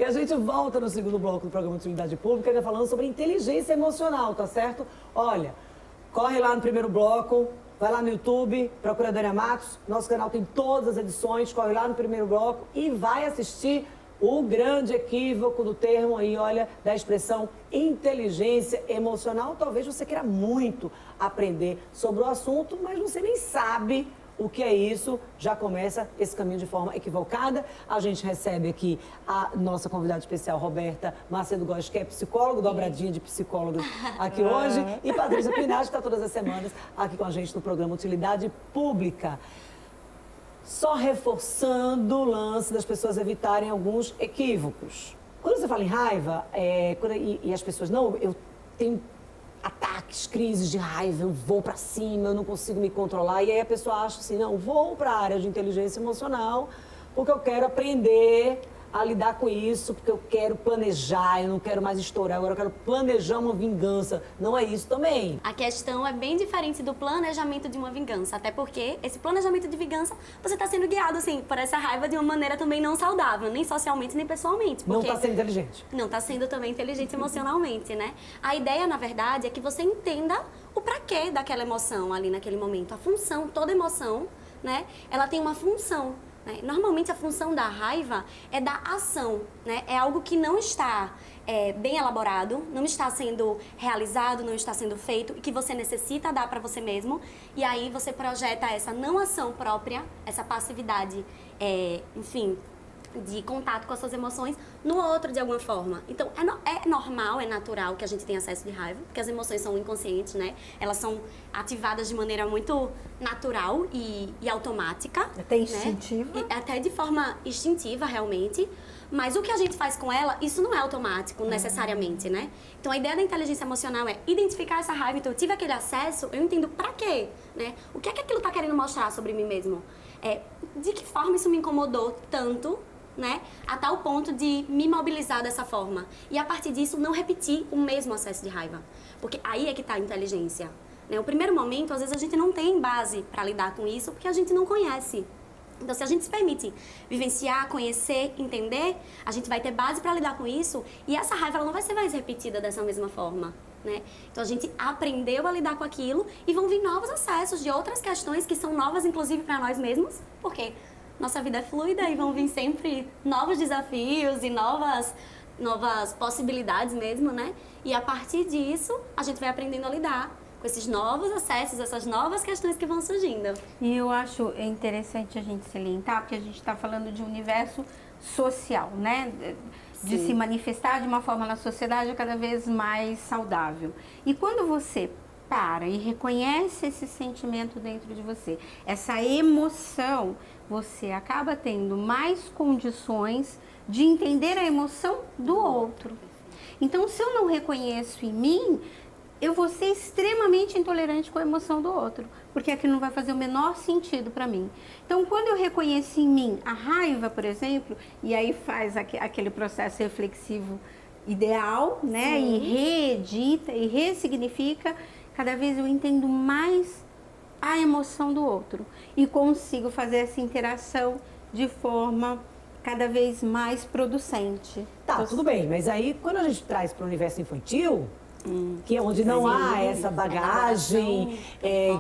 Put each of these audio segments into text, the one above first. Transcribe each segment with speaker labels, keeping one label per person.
Speaker 1: a gente volta no segundo bloco do programa de Utilidade Pública, ainda falando sobre inteligência emocional, tá certo? Olha, corre lá no primeiro bloco, vai lá no YouTube, Procuradoria Matos, nosso canal tem todas as edições, corre lá no primeiro bloco e vai assistir o grande equívoco do termo aí, olha, da expressão inteligência emocional. Talvez você queira muito aprender sobre o assunto, mas você nem sabe o que é isso, já começa esse caminho de forma equivocada. A gente recebe aqui a nossa convidada especial, Roberta Macedo Góes, que é psicólogo, dobradinha de psicólogos aqui hoje, e Patrícia Pinati, que está todas as semanas aqui com a gente no programa Utilidade Pública. Só reforçando o lance das pessoas evitarem alguns equívocos. Quando você fala em raiva, e as pessoas, não, eu tenho ataques, crises de raiva, eu vou pra cima, eu não consigo me controlar. E aí a pessoa acha assim, não, vou pra área de inteligência emocional porque eu quero aprender a lidar com isso, porque eu quero planejar, eu não quero mais estourar, agora eu quero planejar uma vingança. Não é isso também.
Speaker 2: A questão é bem diferente do planejamento de uma vingança, até porque esse planejamento de vingança, você está sendo guiado, assim, por essa raiva de uma maneira também não saudável, nem socialmente, nem pessoalmente.
Speaker 1: Não está sendo inteligente.
Speaker 2: Não está sendo também inteligente emocionalmente, né? A ideia, na verdade, é que você entenda o pra quê daquela emoção ali naquele momento. A função, toda emoção, né? Ela tem uma função. Normalmente a função da raiva é da ação, né? É algo que não está bem elaborado, não está sendo realizado, não está sendo feito e que você necessita dar para você mesmo. E aí você projeta essa não ação própria, essa passividade, enfim, de contato com as suas emoções no outro de alguma forma. Então, é normal, é natural que a gente tenha acesso de raiva, porque as emoções são inconscientes, né? Elas são ativadas de maneira muito natural e automática.
Speaker 3: Até instintiva.
Speaker 2: Né? Até de forma instintiva, realmente. Mas o que a gente faz com ela, isso não é automático, necessariamente, né? Então, a ideia da inteligência emocional é identificar essa raiva. Então, eu tive aquele acesso, eu entendo pra quê, né? O que é que aquilo tá querendo mostrar sobre mim mesmo? De que forma isso me incomodou tanto, né, a tal ponto de me mobilizar dessa forma. E a partir disso, não repetir o mesmo acesso de raiva. Porque aí é que está a inteligência. Né? O primeiro momento, às vezes, a gente não tem base para lidar com isso, porque a gente não conhece. Então, se a gente se permite vivenciar, conhecer, entender, a gente vai ter base para lidar com isso e essa raiva ela não vai ser mais repetida dessa mesma forma. Né? Então, a gente aprendeu a lidar com aquilo e vão vir novos acessos de outras questões que são novas, inclusive, para nós mesmos. Por quê? Nossa vida é fluida e vão vir sempre novos desafios e novas possibilidades mesmo, né? E a partir disso, a gente vai aprendendo a lidar com esses novos acessos, essas novas questões que vão surgindo.
Speaker 3: E eu acho interessante a gente salientar, porque a gente está falando de um universo social, né? De se manifestar de uma forma na sociedade cada vez mais saudável. E quando você para e reconhece esse sentimento dentro de você, essa emoção, você acaba tendo mais condições de entender a emoção do outro. Então, se eu não reconheço em mim, eu vou ser extremamente intolerante com a emoção do outro, porque aquilo não vai fazer o menor sentido para mim. Então, quando eu reconheço em mim a raiva, por exemplo, e aí faz aquele processo reflexivo ideal, né? Sim. E reedita e ressignifica, cada vez eu entendo mais a emoção do outro e consigo fazer essa interação de forma cada vez mais producente.
Speaker 1: Tá, tudo bem, mas aí quando a gente traz para o universo infantil, que é onde não há essa bagagem,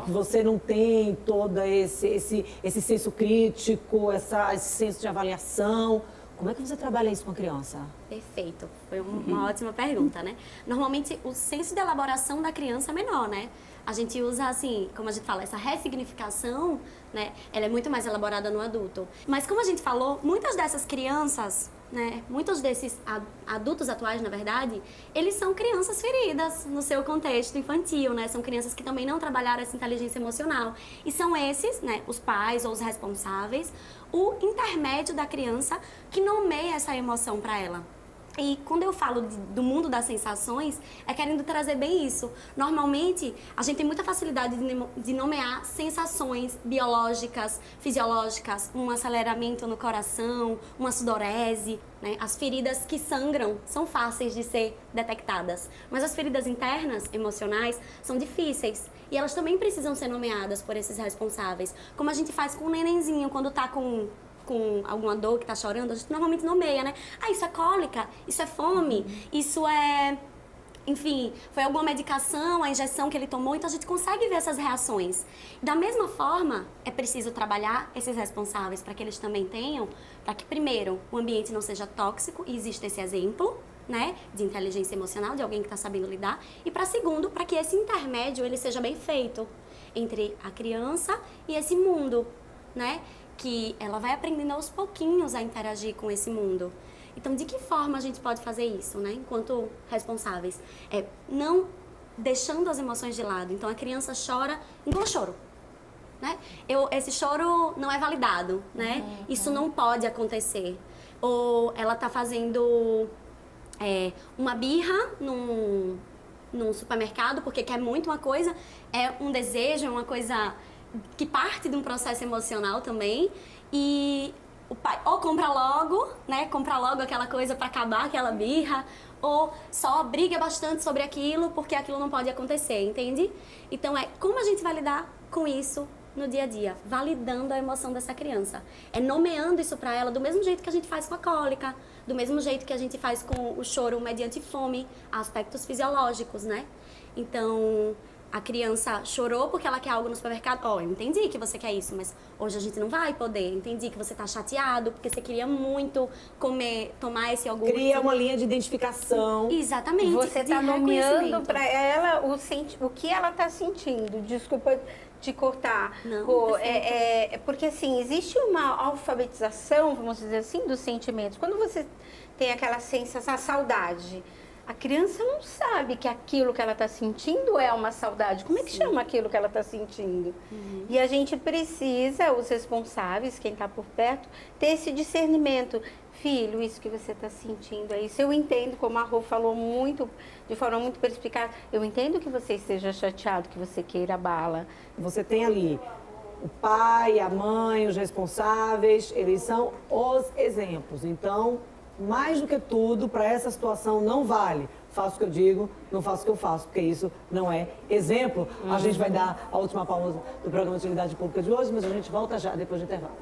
Speaker 1: que você não tem todo esse senso crítico, esse senso de avaliação, como é que você trabalha isso com a criança?
Speaker 2: Perfeito, foi uma ótima pergunta, né? Normalmente o senso de elaboração da criança é menor, né? A gente usa, assim, como a gente fala, essa ressignificação, né? Ela é muito mais elaborada no adulto. Mas como a gente falou, muitas dessas crianças, né? Muitos desses adultos atuais, na verdade, eles são crianças feridas no seu contexto infantil, né? São crianças que também não trabalharam essa inteligência emocional. E são esses, né? Os pais ou os responsáveis, o intermédio da criança que nomeia essa emoção para ela. E quando eu falo do mundo das sensações, é querendo trazer bem isso. Normalmente, a gente tem muita facilidade de nomear sensações biológicas, fisiológicas, um aceleramento no coração, uma sudorese, né? As feridas que sangram são fáceis de ser detectadas, mas as feridas internas, emocionais, são difíceis. E elas também precisam ser nomeadas por esses responsáveis. Como a gente faz com o nenenzinho quando tá com com alguma dor, que está chorando, a gente normalmente nomeia, né? Ah, isso é cólica, isso é fome, isso é... Enfim, foi alguma medicação, a injeção que ele tomou, então a gente consegue ver essas reações. Da mesma forma, é preciso trabalhar esses responsáveis para que eles também tenham, para que, primeiro, o ambiente não seja tóxico, e existe esse exemplo, né, de inteligência emocional, de alguém que está sabendo lidar, e para segundo, para que esse intermédio ele seja bem feito entre a criança e esse mundo, né, que ela vai aprendendo aos pouquinhos a interagir com esse mundo. Então, de que forma a gente pode fazer isso, né, enquanto responsáveis? Não deixando as emoções de lado. Então, a criança chora, engula choro, né? Esse choro não é validado, né? Isso não pode acontecer. Ou ela está fazendo uma birra num supermercado porque quer muito uma coisa, é um desejo, é uma coisa que parte de um processo emocional também, e o pai ou compra logo, né? Compra logo aquela coisa para acabar aquela birra, ou só briga bastante sobre aquilo porque aquilo não pode acontecer, entende? Então, como a gente vai lidar com isso no dia a dia, validando a emoção dessa criança. Nomeando isso para ela do mesmo jeito que a gente faz com a cólica, do mesmo jeito que a gente faz com o choro mediante fome, aspectos fisiológicos, né? Então, a criança chorou porque ela quer algo no supermercado. Eu entendi que você quer isso, mas hoje a gente não vai poder. Entendi que você tá chateado porque você queria muito tomar esse iogurte.
Speaker 1: Cria uma linha de identificação.
Speaker 2: Exatamente.
Speaker 3: Você tá nomeando para ela o que ela tá sentindo. Desculpa te cortar.
Speaker 2: Não,
Speaker 3: porque assim, existe uma alfabetização, vamos dizer assim, dos sentimentos. Quando você tem aquela sensação, a saudade, a criança não sabe que aquilo que ela está sentindo é uma saudade. Como é que chama aquilo que ela está sentindo? E a gente precisa, os responsáveis, quem está por perto, ter esse discernimento. Filho, isso que você está sentindo é isso. Eu entendo, como a Rô falou de forma muito perspicaz, eu entendo que você esteja chateado, que você queira a bala.
Speaker 1: Você tem ali o pai, a mãe, os responsáveis, eles são os exemplos. Então, mais do que tudo, para essa situação não vale. Faço o que eu digo, não faço o que eu faço, porque isso não é exemplo. A gente vai dar a última pausa do programa de Utilidade Pública de hoje, mas a gente volta já depois do intervalo.